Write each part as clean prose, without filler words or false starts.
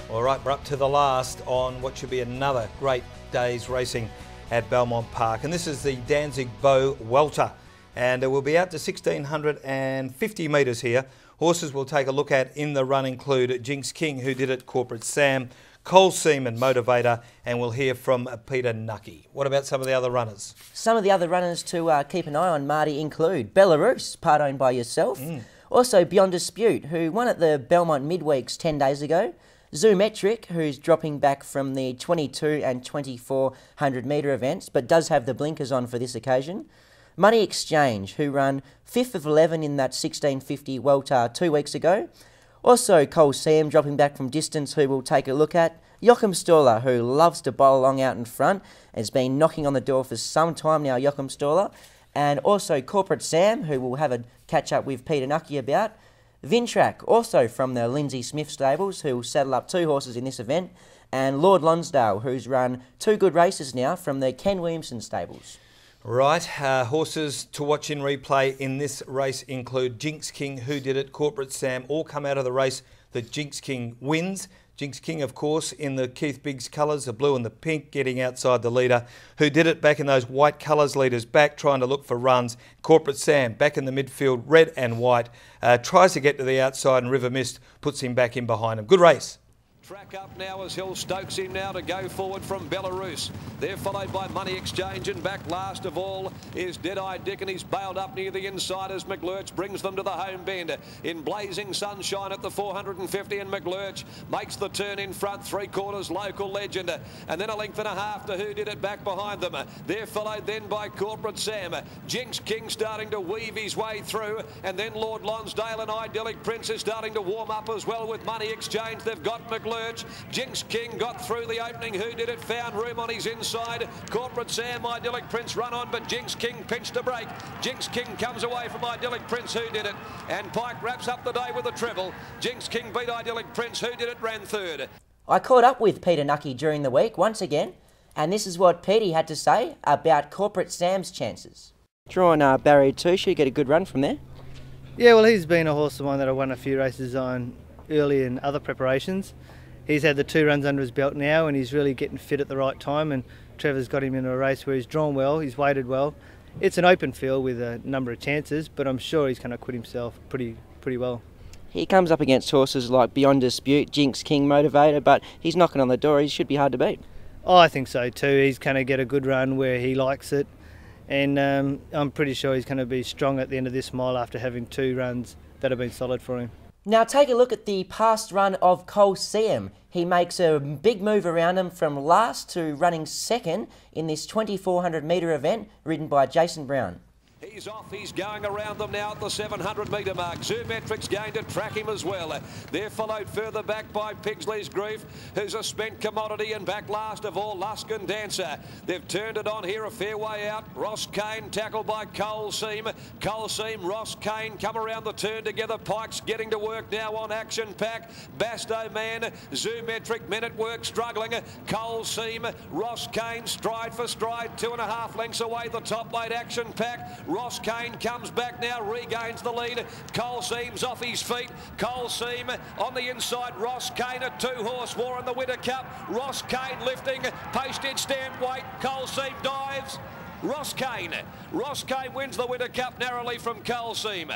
All right, we're up to the last on what should be another great day's racing at Belmont Park. And this is the Danzig Bow Welter. And we'll be out to 1,650 metres here. Horses we'll take a look at in the run include Jinx King, who did it, Corporate Sam, Coal Seaman, Motivator, and we'll hear from Peter Nucky. What about some of the other runners? Some of the other runners to keep an eye on, Marty, include Belarus, part owned by yourself. Also Beyond Dispute, who won at the Belmont Midweeks 10 days ago. Zoometric, who's dropping back from the 22 and 2400 metre events, but does have the blinkers on for this occasion. Money Exchange, who ran 5th of 11 in that 1650 Welter 2 weeks ago. Also Cole Sam dropping back from distance, who we'll take a look at. Joachim Stoller, who loves to bowl along out in front, has been knocking on the door for some time now, Joachim Stoller. And also Corporate Sam, who we'll have a catch up with Peter Nucky about. Vintrack, also from the Lindsay Smith stables, who will saddle up 2 horses in this event. And Lord Lonsdale, who's run 2 good races now from the Ken Williamson stables. Right, horses to watch in replay in this race include Jinx King, Who Did It, Corporate Sam, all come out of the race that Jinx King wins. Jinx King, of course, in the Keith Biggs colours, the blue and the pink, getting outside the leader. Who Did It back in those white colours, leaders back, trying to look for runs. Corporate Sam back in the midfield, red and white, tries to get to the outside, and River Mist puts him back in behind him. Good race. Track up now as Hill stokes him now to go forward from Belarus. They're followed by Money Exchange, and back last of all is Dead-Eye Dick, and he's bailed up near the inside as McLurch brings them to the home bend. In blazing sunshine at the 450, and McLurch makes the turn in front, 3/4 Local Legend, and then a length and a half to Who Did It back behind them. They're followed then by Corporate Sam. Jinx King starting to weave his way through, and then Lord Lonsdale and Idyllic Prince is starting to warm up as well with Money Exchange. They've got McLurch. Jinx King got through the opening. Who Did It found room on his inside. Corporate Sam, Idyllic Prince run on, but Jinx King pinched a break. Jinx King comes away from Idyllic Prince. Who Did It, and Pike wraps up the day with a treble. Jinx King beat Idyllic Prince. Who Did It ran third. I caught up with Peter Nucky during the week once again, and this is what Petey had to say about Corporate Sam's chances. Drawing barrier 2, should get a good run from there. Yeah, well, he's been a horse of mine that I won a few races on early in other preparations. He's had the 2 runs under his belt now, and he's really getting fit at the right time, and Trevor's got him in a race where he's drawn well, he's weighted well. It's an open field with a number of chances, but I'm sure he's going to acquit himself pretty well. He comes up against horses like Beyond Dispute, Jinx King, Motivator, but he's knocking on the door. He should be hard to beat. Oh, I think so too. He's going to get a good run where he likes it, and I'm pretty sure he's going to be strong at the end of this mile after having 2 runs that have been solid for him. Now take a look at the past run of Cole Seam. He makes a big move around him from last to running second in this 2400 metre event ridden by Jason Brown. He's off, he's going around them now at the 700 metre mark. Zoometric's going to track him as well. They're followed further back by Pigsley's Grief, who's a spent commodity, and back last of all, Luskin Dancer. They've turned it on here a fair way out. Ross Kane tackled by Cole Seam. Cole Seam, Ross Kane come around the turn together. Pike's getting to work now on Action Pack. Basto Man, Zoometric, Men at Work struggling. Cole Seam, Ross Kane, stride for stride, 2.5 lengths away the top weight Action Pack. Ross Kane comes back now, regains the lead. Cole Seam's off his feet. Cole Seam on the inside. Ross Kane, a 2-horse war in the Winter Cup. Ross Kane lifting, postage stamp weight. Cole Seam dives. Ross Kane wins the Winter Cup narrowly from Cole Seam.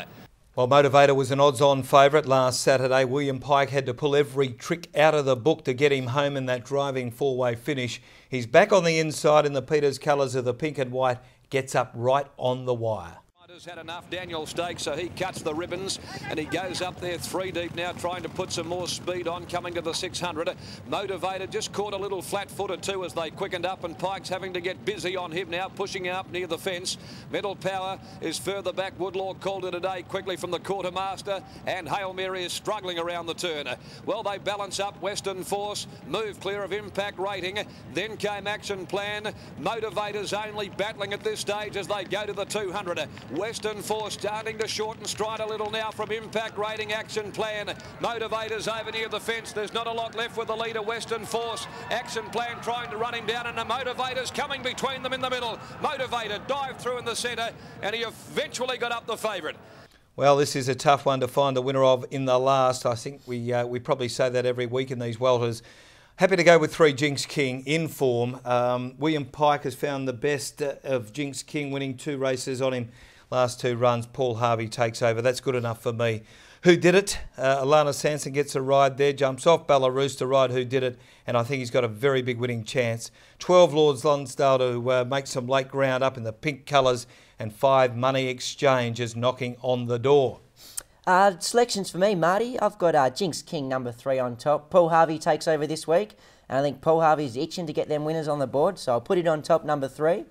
Well, Motivator was an odds-on favourite last Saturday. William Pike had to pull every trick out of the book to get him home in that driving 4-way finish. He's back on the inside in the Peters colours of the pink and white. Gets up right on the wire. Has had enough, Daniel Stakes, so he cuts the ribbons and he goes up there 3 deep now, trying to put some more speed on, coming to the 600. Motivated, just caught a little flat-footed too as they quickened up, and Pike's having to get busy on him now, pushing up near the fence. Mental Power is further back. Woodlaw called it a day quickly from the Quartermaster, and Hail Mary is struggling around the turn. Well, they balance up. Western Force move clear of Impact Rating. Then came Action Plan. Motivators only battling at this stage as they go to the 200. Western Force starting to shorten stride a little now from Impact Rating Action Plan. Motivators over near the fence. There's not a lot left with the leader, Western Force. Action Plan trying to run him down, and the Motivators coming between them in the middle. Motivator dived through in the centre, and he eventually got up the favourite. Well, this is a tough one to find the winner of in the last. I think we probably say that every week in these welters. Happy to go with 3 Jinx King in form. William Pike has found the best of Jinx King, winning 2 races on him. Last 2 runs, Paul Harvey takes over. That's good enough for me. Who Did It? Alana Sanson gets a ride there, jumps off Belarus to ride Who Did It, and I think he's got a very big winning chance. 12 Lords Lonsdale to make some late ground up in the pink colours, and 5 Money Exchange is knocking on the door. Selections for me, Marty. I've got Jinx King number 3 on top. Paul Harvey takes over this week, and I think Paul Harvey's itching to get them winners on the board, so I'll put it on top, number 3.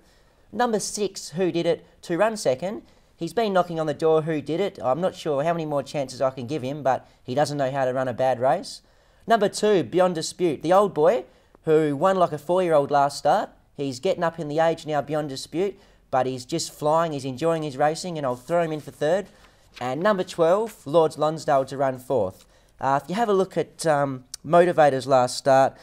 Number 6, Who Did It, to run second. He's been knocking on the door, Who Did It. I'm not sure how many more chances I can give him, but he doesn't know how to run a bad race. Number 2, Beyond Dispute, the old boy who won like a 4-year-old last start. He's getting up in the age now, Beyond Dispute, but he's just flying, he's enjoying his racing, and I'll throw him in for 3rd. And number 12, Lords Lonsdale to run 4th. If you have a look at Motivator's last start,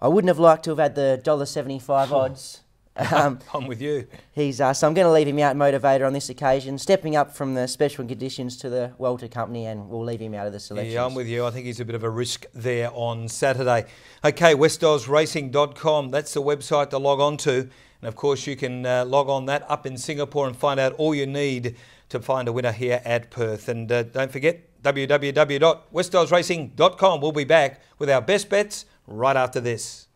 I wouldn't have liked to have had the $1.75 odds. I'm with you. So I'm going to leave him out, Motivator, on this occasion, stepping up from the special conditions to the welter company, and we'll leave him out of the selections. Yeah, I'm with you. I think he's a bit of a risk there on Saturday. Okay, westosracing.com, that's the website to log on to. And of course, you can log on that up in Singapore and find out all you need to find a winner here at Perth. And don't forget, www.westosracing.com. We'll be back with our best bets right after this.